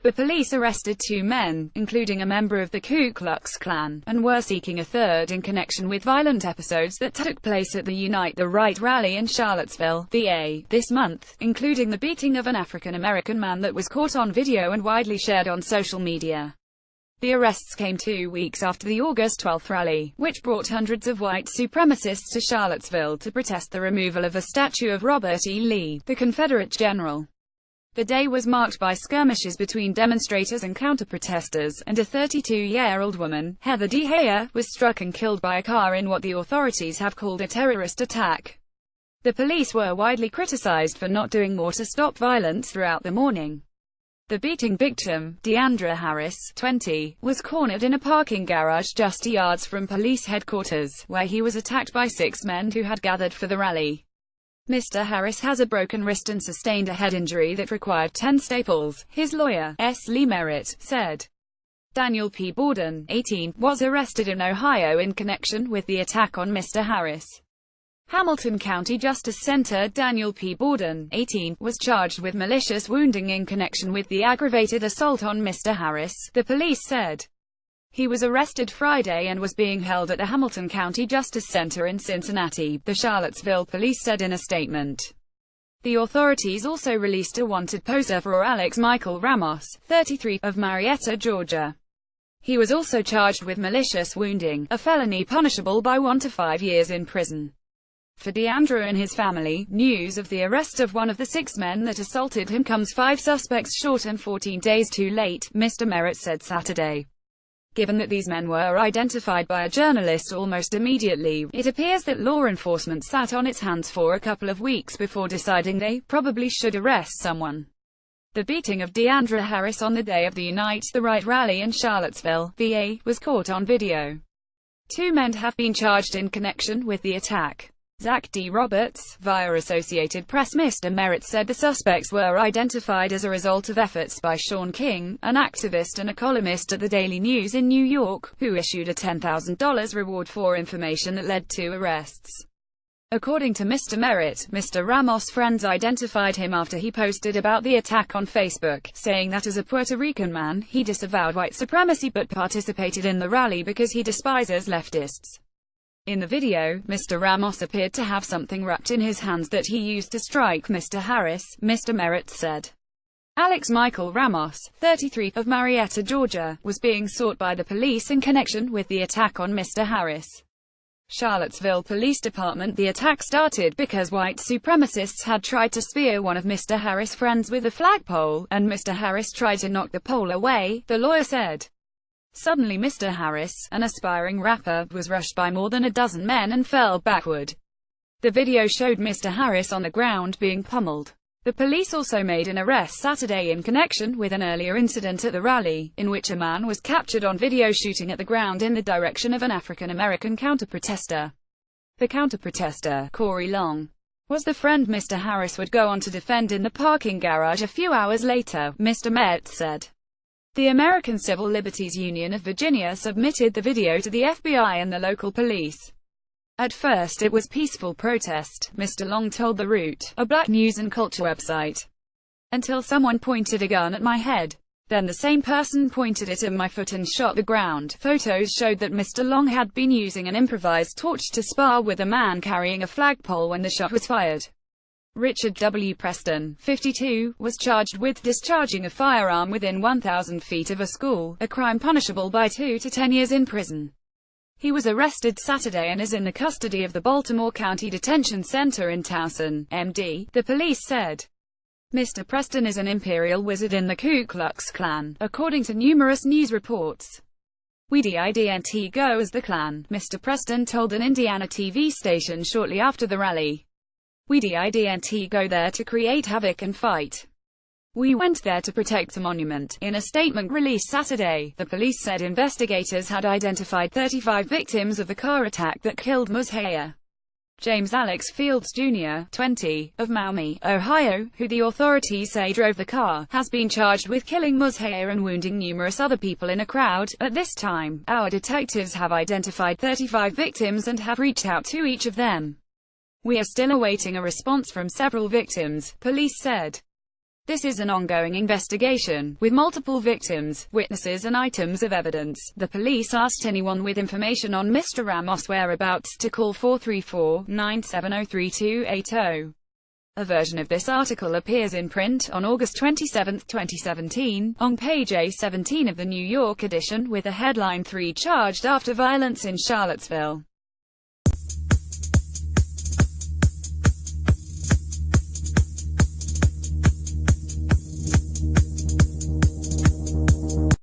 The police arrested 2 men, including a member of the Ku Klux Klan, and were seeking a third in connection with violent episodes that took place at the Unite the Right rally in Charlottesville, VA, this month, including the beating of an African-American man that was caught on video and widely shared on social media. The arrests came 2 weeks after the August 12 rally, which brought hundreds of white supremacists to Charlottesville to protest the removal of a statue of Robert E. Lee, the Confederate general. The day was marked by skirmishes between demonstrators and counter-protesters, and a 32-year-old woman, Heather D. Heyer, was struck and killed by a car in what the authorities have called a terrorist attack. The police were widely criticized for not doing more to stop violence throughout the morning. The beating victim, Deandra Harris, 20, was cornered in a parking garage just yards from police headquarters, where he was attacked by 6 men who had gathered for the rally. Mr. Harris has a broken wrist and sustained a head injury that required 10 staples, his lawyer, S. Lee Merritt, said. Daniel P. Borden, 18, was arrested in Ohio in connection with the attack on Mr. Harris. Hamilton County Justice Center Daniel P. Borden, 18, was charged with malicious wounding in connection with the aggravated assault on Mr. Harris, the police said. He was arrested Friday and was being held at the Hamilton County Justice Center in Cincinnati, the Charlottesville police said in a statement. The authorities also released a wanted poser for Alex Michael Ramos, 33, of Marietta, Georgia. He was also charged with malicious wounding, a felony punishable by 1 to 5 years in prison. For Deandra and his family, news of the arrest of one of the 6 men that assaulted him comes 5 suspects short and 14 days too late, Mr. Merritt said Saturday. Given that these men were identified by a journalist almost immediately, it appears that law enforcement sat on its hands for a couple of weeks before deciding they probably should arrest someone. The beating of Deandra Harris on the day of the Unite the Right rally in Charlottesville, VA, was caught on video. 2 men have been charged in connection with the attack. Zach D. Roberts, via Associated Press. Mr. Merritt said the suspects were identified as a result of efforts by Sean King, an activist and a columnist at the Daily News in New York, who issued a $10,000 reward for information that led to arrests. According to Mr. Merritt, Mr. Ramos' friends identified him after he posted about the attack on Facebook, saying that as a Puerto Rican man, he disavowed white supremacy but participated in the rally because he despises leftists. In the video, Mr. Ramos appeared to have something wrapped in his hands that he used to strike Mr. Harris, Mr. Merritt said. Alex Michael Ramos, 33, of Marietta, Georgia, was being sought by the police in connection with the attack on Mr. Harris. Charlottesville Police Department. The attack started because white supremacists had tried to spear one of Mr. Harris' friends with a flagpole, and Mr. Harris tried to knock the pole away, the lawyer said. Suddenly Mr. Harris, an aspiring rapper, was rushed by more than a dozen men and fell backward. The video showed Mr. Harris on the ground being pummeled. The police also made an arrest Saturday in connection with an earlier incident at the rally, in which a man was captured on video shooting at the ground in the direction of an African-American counter-protester. The counter-protester, Corey Long, was the friend Mr. Harris would go on to defend in the parking garage a few hours later, Mr. Merritt said. The American Civil Liberties Union of Virginia submitted the video to the FBI and the local police. At first it was peaceful protest, Mr. Long told The Root, a black news and culture website. Until someone pointed a gun at my head. Then the same person pointed it at my foot and shot the ground. Photos showed that Mr. Long had been using an improvised torch to spar with a man carrying a flagpole when the shot was fired. Richard W. Preston, 52, was charged with discharging a firearm within 1,000 feet of a school, a crime punishable by 2 to 10 years in prison. He was arrested Saturday and is in the custody of the Baltimore County Detention Center in Towson, MD, the police said. Mr. Preston is an imperial wizard in the Ku Klux Klan, according to numerous news reports. We didn't go as the Klan, Mr. Preston told an Indiana TV station shortly after the rally. We didn't go there to create havoc and fight. We went there to protect the monument. In a statement released Saturday, the police said investigators had identified 35 victims of the car attack that killed Ms. Heyer. James Alex Fields Jr., 20, of Maumee, Ohio, who the authorities say drove the car, has been charged with killing Muzhir and wounding numerous other people in a crowd. At this time, our detectives have identified 35 victims and have reached out to each of them. We are still awaiting a response from several victims, police said. This is an ongoing investigation, with multiple victims, witnesses and items of evidence. The police asked anyone with information on Mr. Ramos' whereabouts to call 434-970-3280. A version of this article appears in print on August 27, 2017, on page A17 of the New York edition, with the headline 3 charged after violence in Charlottesville.